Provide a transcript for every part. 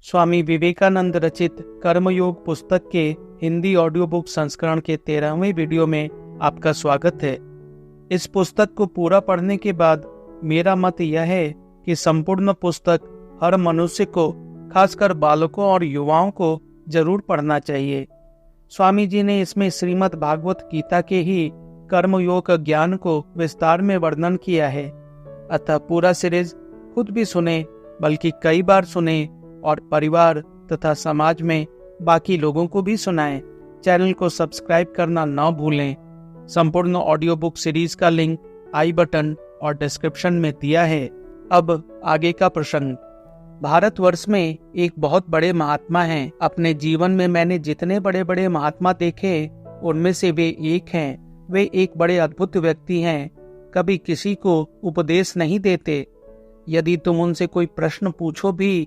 स्वामी विवेकानंद रचित कर्मयोग पुस्तक के हिंदी ऑडियो बुक संस्करण के 13वें वीडियो में आपका स्वागत है। इस पुस्तक को पूरा पढ़ने के बाद मेरा मत यह है कि संपूर्ण पुस्तक हर मनुष्य को, खासकर बालकों और युवाओं को जरूर पढ़ना चाहिए। स्वामी जी ने इसमें श्रीमद् भागवत गीता के ही कर्मयोग ज्ञान को विस्तार में वर्णन किया है। अतः पूरा सीरीज खुद भी सुने, बल्कि कई बार सुने और परिवार तथा समाज में बाकी लोगों को भी सुनाएं। चैनल को सब्सक्राइब करना न भूलें। संपूर्ण ऑडियो बुक सीरीज का लिंक आई बटन और डिस्क्रिप्शन में दिया है। अब आगे का प्रसंग। भारतवर्ष में एक बहुत बड़े महात्मा हैं। अपने जीवन में मैंने जितने बड़े बड़े महात्मा देखे उनमें से वे एक हैं। वे एक बड़े अद्भुत व्यक्ति हैं। कभी किसी को उपदेश नहीं देते। यदि तुम उनसे कोई प्रश्न पूछो भी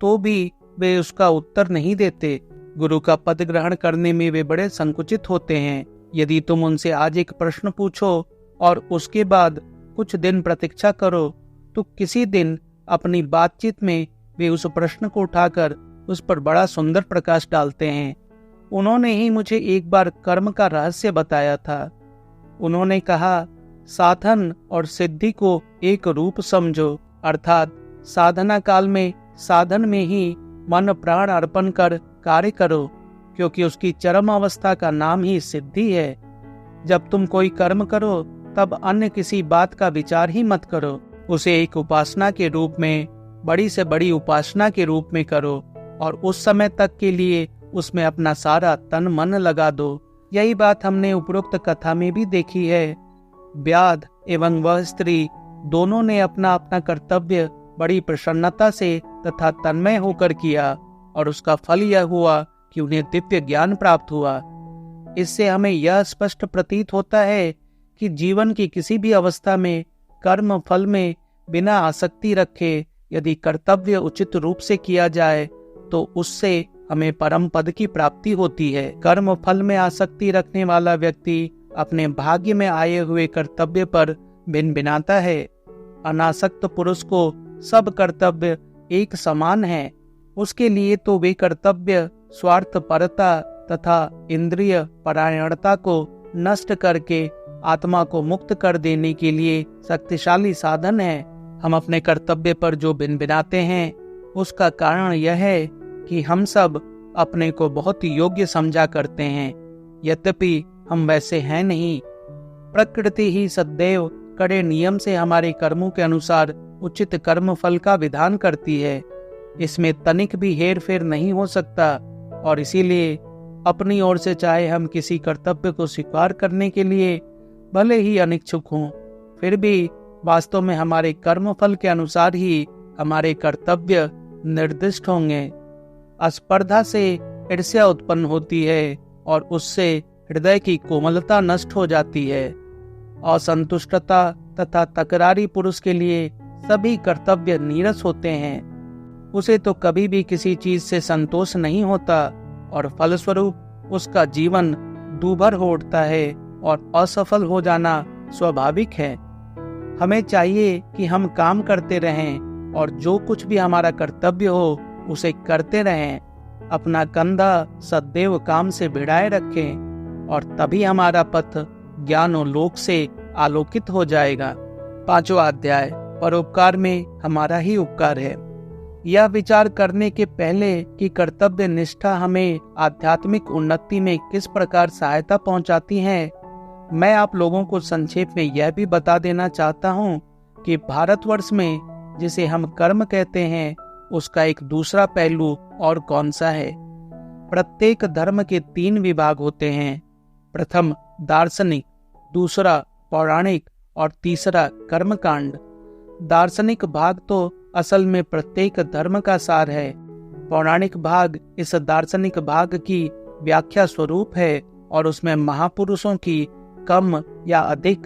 तो भी वे उसका उत्तर नहीं देते। गुरु का पद ग्रहण करने में वे बड़े संकुचित होते हैं। यदि तुम उनसे आज एक प्रश्न पूछो और उसके बाद कुछ दिन प्रतीक्षा करो तो किसी दिन अपनी बातचीत में वे उस प्रश्न को उठाकर उस पर बड़ा सुंदर प्रकाश डालते हैं। उन्होंने ही मुझे एक बार कर्म का रहस्य बताया था। उन्होंने कहा, साधन और सिद्धि को एक रूप समझो, अर्थात साधना काल में साधन में ही मन प्राण अर्पण कर कार्य करो, क्योंकि उसकी चरम अवस्था का नाम ही सिद्धि है। जब तुम कोई कर्म करो तब अन्य किसी बात का विचार ही मत करो। उसे एक उपासना के रूप में, बड़ी से बड़ी उपासना के रूप में करो और उस समय तक के लिए उसमें अपना सारा तन मन लगा दो। यही बात हमने उपरोक्त कथा में भी देखी है। व्याध एवं वह स्त्री दोनों ने अपना अपना कर्तव्य बड़ी प्रसन्नता से तथा तन्मय होकर किया और उसका फल यह हुआ कि उन्हें दिव्य ज्ञान प्राप्त हुआ। इससे हमें यह स्पष्ट प्रतीत होता है कि जीवन की किसी भी अवस्था में कर्म फल में बिना आसक्ति रखे यदि कर्तव्य उचित रूप से किया जाए तो उससे हमें परम पद की प्राप्ति होती है। कर्म फल में आसक्ति रखने वाला व्यक्ति अपने भाग्य में आए हुए कर्तव्य पर भिनभिनाता है। अनासक्त पुरुष को सब कर्तव्य एक समान है। उसके लिए तो वे कर्तव्य स्वार्थपरता तथा इंद्रिय परायणता को नष्ट करके आत्मा को मुक्त कर देने के लिए शक्तिशाली साधन है। हम अपने कर्तव्य पर जो भिनभिनाते हैं उसका कारण यह है कि हम सब अपने को बहुत योग्य समझा करते हैं, यद्यपि हम वैसे हैं नहीं। प्रकृति ही सदैव कड़े नियम से हमारे कर्मों के अनुसार उचित कर्म फल का विधान करती है। इसमें तनिक भी हेर फेर नहीं हो सकता और इसीलिए अपनी ओर से चाहे हम किसी कर्तव्य को स्वीकार करने के लिए भले ही अनिच्छुक हों, फिर भी वास्तव में हमारे कर्म फल के अनुसार ही हमारे कर्तव्य निर्दिष्ट होंगे। स्पर्धा से ईर्ष्या उत्पन्न होती है और उससे हृदय की कोमलता नष्ट हो जाती है। असंतुष्टता तथा तकरारी पुरुष के लिए सभी कर्तव्य नीरस होते हैं। उसे तो कभी भी किसी चीज से संतोष नहीं होता और फलस्वरूप उसका जीवन दूभर हो उठता है और असफल हो जाना स्वाभाविक है। हमें चाहिए कि हम काम करते रहें और जो कुछ भी हमारा कर्तव्य हो उसे करते रहें। अपना कंधा सदैव काम से भिड़ाए रखें और तभी हमारा पथ ज्ञान और लोक से आलोकित हो जाएगा। 5वां अध्याय, परोपकार में हमारा ही उपकार है। यह विचार करने के पहले कि कर्तव्य निष्ठा हमें आध्यात्मिक उन्नति में किस प्रकार सहायता पहुंचाती है, मैं आप लोगों को संक्षेप में यह भी बता देना चाहता हूं कि भारतवर्ष में जिसे हम कर्म कहते हैं उसका एक दूसरा पहलू और कौन सा है। प्रत्येक धर्म के 3 विभाग होते हैं। प्रथम दार्शनिक, दूसरा पौराणिक और तीसरा कर्मकांड। दार्शनिक भाग तो असल में प्रत्येक धर्म का सार है। पौराणिक भाग इस दार्शनिक भाग की व्याख्या स्वरूप है और उसमें महापुरुषों की कम या अधिक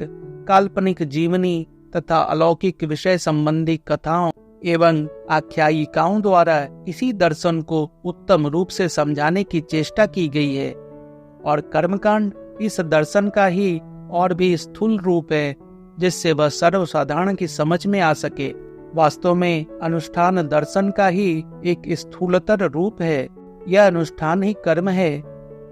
काल्पनिक जीवनी तथा अलौकिक विषय संबंधी कथाओं एवं आख्यायिकाओं द्वारा इसी दर्शन को उत्तम रूप से समझाने की चेष्टा की गई है। और कर्मकांड इस दर्शन का ही और भी स्थूल रूप है, जिससे वह सर्वसाधारण की समझ में आ सके। वास्तव में अनुष्ठान दर्शन का ही एक स्थूलतर रूप है। यह अनुष्ठान ही कर्म है।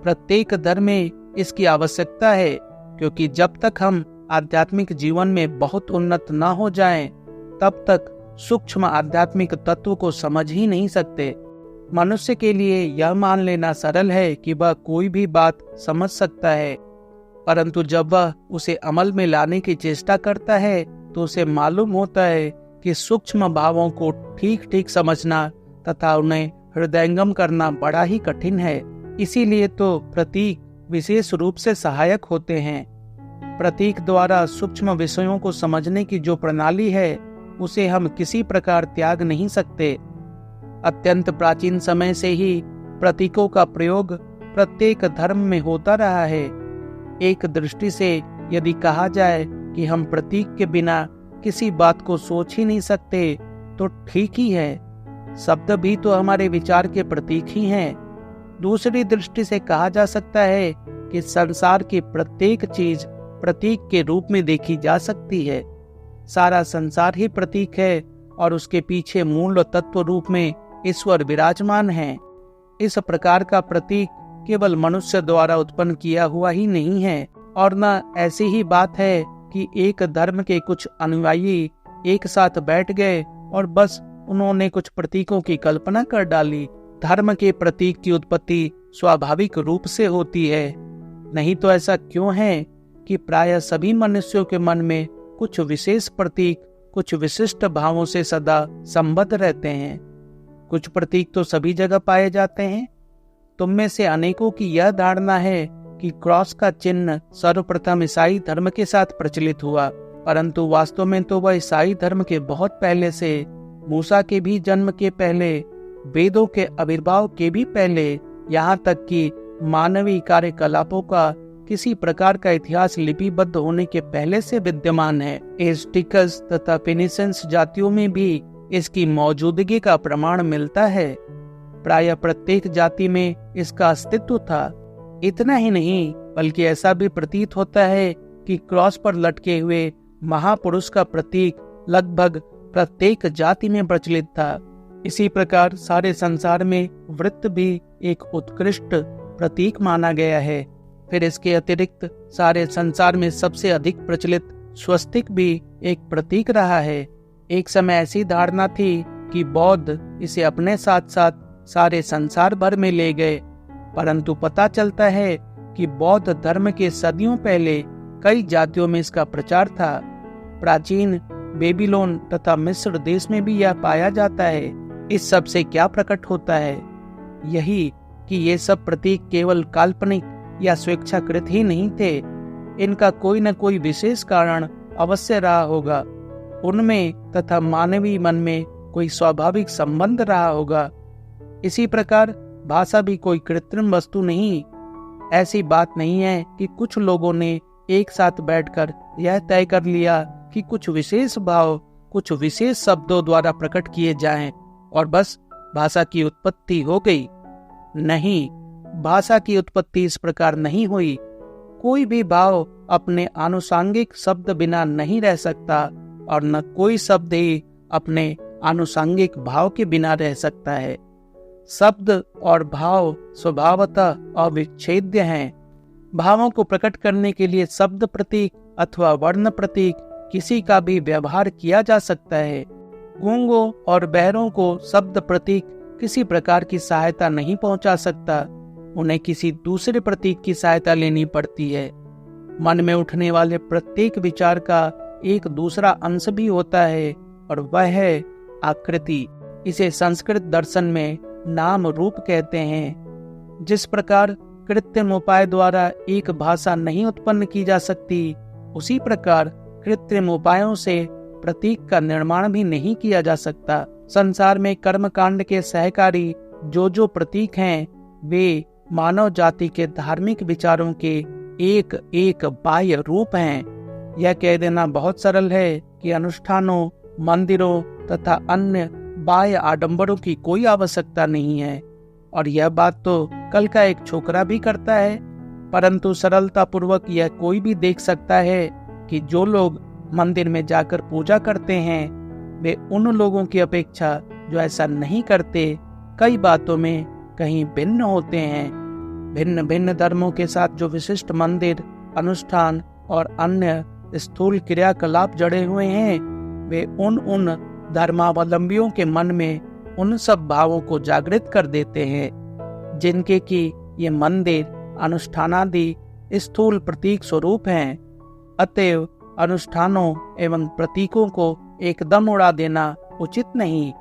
प्रत्येक धर्म में इसकी आवश्यकता है, क्योंकि जब तक हम आध्यात्मिक जीवन में बहुत उन्नत न हो जाएं, तब तक सूक्ष्म आध्यात्मिक तत्व को समझ ही नहीं सकते। मनुष्य के लिए यह मान लेना सरल है कि वह कोई भी बात समझ सकता है, परंतु जब वह उसे अमल में लाने की चेष्टा करता है तो उसे मालूम होता है कि सूक्ष्म भावों को ठीक ठीक समझना तथा उन्हें हृदयंगम करना बड़ा ही कठिन है। इसीलिए तो प्रतीक विशेष रूप से सहायक होते हैं। प्रतीक द्वारा सूक्ष्म विषयों को समझने की जो प्रणाली है, उसे हम किसी प्रकार त्याग नहीं सकते। अत्यंत प्राचीन समय से ही प्रतीकों का प्रयोग प्रत्येक धर्म में होता रहा है। एक दृष्टि से यदि कहा जाए कि हम प्रतीक के बिना किसी बात को सोच ही नहीं सकते, तो ठीक ही है। शब्द भी तो हमारे विचार के प्रतीक ही हैं। दूसरी दृष्टि से कहा जा सकता है कि संसार की प्रत्येक चीज प्रतीक के रूप में देखी जा सकती है। सारा संसार ही प्रतीक है और उसके पीछे मूल तत्व रूप में ईश्वर विराजमान है। इस प्रकार का प्रतीक केवल मनुष्य द्वारा उत्पन्न किया हुआ ही नहीं है, और न ऐसी ही बात है कि एक धर्म के कुछ अनुयायी एक साथ बैठ गए और बस उन्होंने कुछ प्रतीकों की कल्पना कर डाली। धर्म के प्रतीक की उत्पत्ति स्वाभाविक रूप से होती है। नहीं तो ऐसा क्यों है कि प्रायः सभी मनुष्यों के मन में कुछ विशेष प्रतीक कुछ विशिष्ट भावों से सदा संबद्ध रहते हैं। कुछ प्रतीक तो सभी जगह पाए जाते हैं। तुम में से अनेकों की यह धारणा है कि क्रॉस का चिन्ह सर्वप्रथम ईसाई धर्म के साथ प्रचलित हुआ, परंतु वास्तव में तो वह ईसाई धर्म के बहुत पहले से, मूसा के भी जन्म के पहले, वेदों के आविर्भाव के भी पहले, यहाँ तक कि मानवीय कार्यकलापों का किसी प्रकार का इतिहास लिपिबद्ध होने के पहले से विद्यमान है। एज़टेक्स तथा फिनिशियंस जातियों में भी इसकी मौजूदगी का प्रमाण मिलता है। प्रायः प्रत्येक जाति में इसका अस्तित्व था। इतना ही नहीं, बल्कि ऐसा भी प्रतीत होता है कि क्रॉस पर लटके हुए महापुरुष का प्रतीक लगभग प्रत्येक जाति में प्रचलित था। इसी प्रकार सारे संसार में वृत्त भी एक उत्कृष्ट प्रतीक माना गया है। फिर इसके अतिरिक्त सारे संसार में सबसे अधिक प्रचलित स्वस्तिक भी एक प्रतीक रहा है। एक समय ऐसी धारणा थी कि बौद्ध इसे अपने साथ साथ सारे संसार भर में ले गए, परंतु पता चलता है कि बौद्ध धर्म के सदियों पहले कई जातियों में इसका प्रचार था। प्राचीन बेबीलोन तथा मिस्र देश में भी यह पाया जाता है। इस सब से क्या प्रकट होता है? यही कि ये सब प्रतीक केवल काल्पनिक या स्वेच्छाकृत ही नहीं थे। इनका कोई न कोई विशेष कारण अवश्य रहा होगा। उनमें तथा मानवीय मन में कोई स्वाभाविक संबंध रहा होगा। इसी प्रकार भाषा भी कोई कृत्रिम वस्तु नहीं। ऐसी बात नहीं है कि कुछ लोगों ने एक साथ बैठकर यह तय कर लिया कि कुछ विशेष भाव कुछ विशेष शब्दों द्वारा प्रकट किए जाएं और बस भाषा की उत्पत्ति हो गई। नहीं, भाषा की उत्पत्ति इस प्रकार नहीं हुई। कोई भी भाव अपने आनुषांगिक शब्द बिना नहीं रह सकता, और न कोई शब्द ही अपने आनुषांगिक भाव के बिना रह सकता है। शब्द और भाव स्वभावतः अविच्छेद्य हैं। भावों को प्रकट करने के लिए शब्द प्रतीक अथवा वर्ण प्रतीक किसी का भी व्यवहार किया जा सकता है। गूंगों और बहरों को शब्द प्रतीक किसी प्रकार की सहायता नहीं पहुंचा सकता। उन्हें किसी दूसरे प्रतीक की सहायता लेनी पड़ती है। मन में उठने वाले प्रत्येक विचार का एक दूसरा अंश भी होता है, और वह है आकृति। इसे संस्कृत दर्शन में नाम रूप कहते हैं। जिस प्रकार कृत्रिम उपाय द्वारा एक भाषा नहीं उत्पन्न की जा सकती, उसी प्रकार कृत्रिम उपायों से प्रतीक का निर्माण भी नहीं किया जा सकता। संसार में कर्म कांड के सहकारी जो प्रतीक हैं, वे मानव जाति के धार्मिक विचारों के एक एक बाह्य रूप हैं। यह कह देना बहुत सरल है कि अनुष्ठानों, मंदिरों तथा अन्य बाह्य आडंबरों की कोई आवश्यकता नहीं है, और यह बात तो कल का एक छोकरा भी करता है। परंतु सरलता पूर्वक यह कोई भी देख सकता है कि जो लोग मंदिर में जाकर पूजा करते हैं, वे उन लोगों की अपेक्षा जो ऐसा नहीं करते कई बातों में कहीं भिन्न होते हैं। भिन्न भिन्न धर्मों के साथ जो विशिष्ट मंदिर, अनुष्ठान और अन्य स्थूल क्रियाकलाप जड़े हुए हैं, वे उन धर्मावलंबियों के मन में उन सब भावों को जागृत कर देते हैं जिनके कि ये मंदिर, अनुष्ठानादि स्थूल प्रतीक स्वरूप हैं। अतएव अनुष्ठानों एवं प्रतीकों को एकदम उड़ा देना उचित नहीं।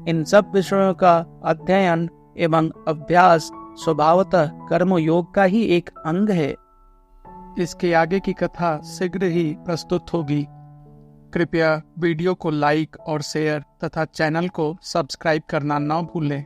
इन सब विषयों का अध्ययन एवं अभ्यास स्वभावतः कर्मयोग का ही एक अंग है। इसके आगे की कथा शीघ्र ही प्रस्तुत होगी। कृपया वीडियो को लाइक और शेयर तथा चैनल को सब्सक्राइब करना न भूलें।